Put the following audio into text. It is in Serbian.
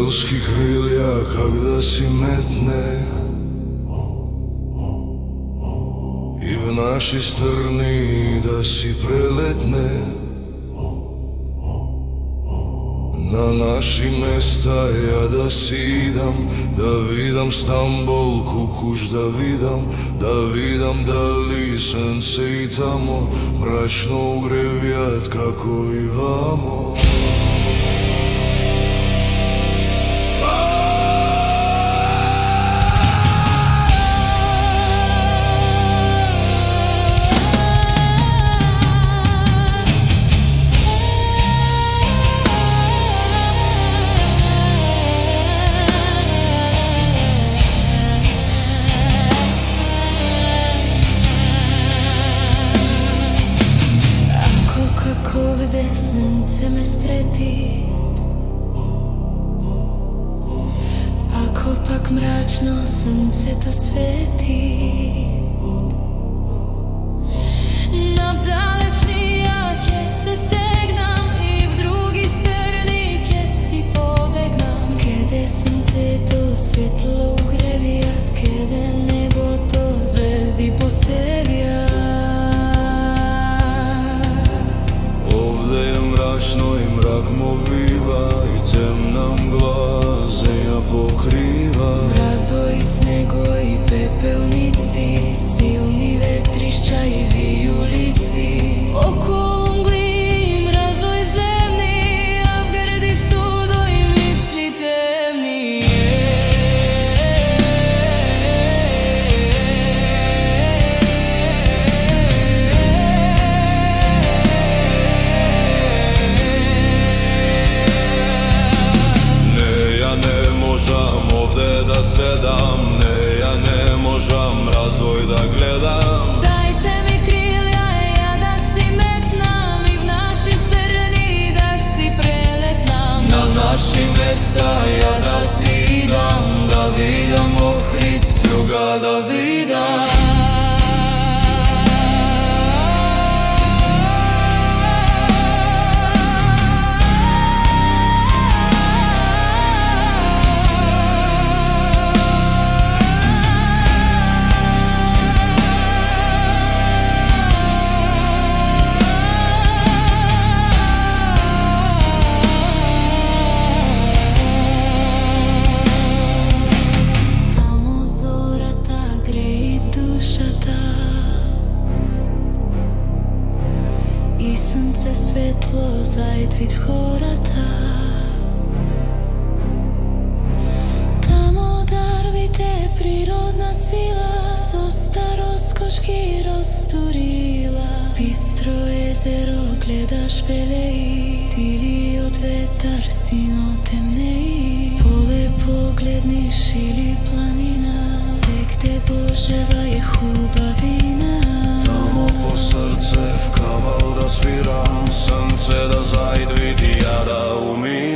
ангелски крилја как да си метне и в наши страни да си прелетне. На наши места ја да си идам, да видам Стамбул, Кукуш да видам дали сонце и тамо мрачно угревјат како и вамо. Sunce me streti, ako pak mračno sunce to sveti, na dalečni jaké se stegnam i v drugi strani ke si pobegnam, kede sunce to svjetlo ugrevijat, kede nebo to zvezdi posevijat. Мрачно и мрак мо вива и темна мгла земја покрива. Мразо и снего и пепелници, силни ветришча и вијулици. Около мгли мразо и земни, а в грди студо и мисли темни. Овде да седам, не, ја не можам развој да гледам. Дајте ми крилја, ја да си метнам и в наши страни да си прелетнам. На наши места ја да си идам, да видам Охрид, Струга да видам. И сонце светло зајдвид в хората. Тамо дарбите природна сила со староскош ги растурила. Бистро езеро гледаш белеи, тили од ветар сино темнеи. Поле погледниш или планина, секде Божева е хубавина. Тамо по срце в кавал да свирам, сонце да зајдвид и ја да умирам.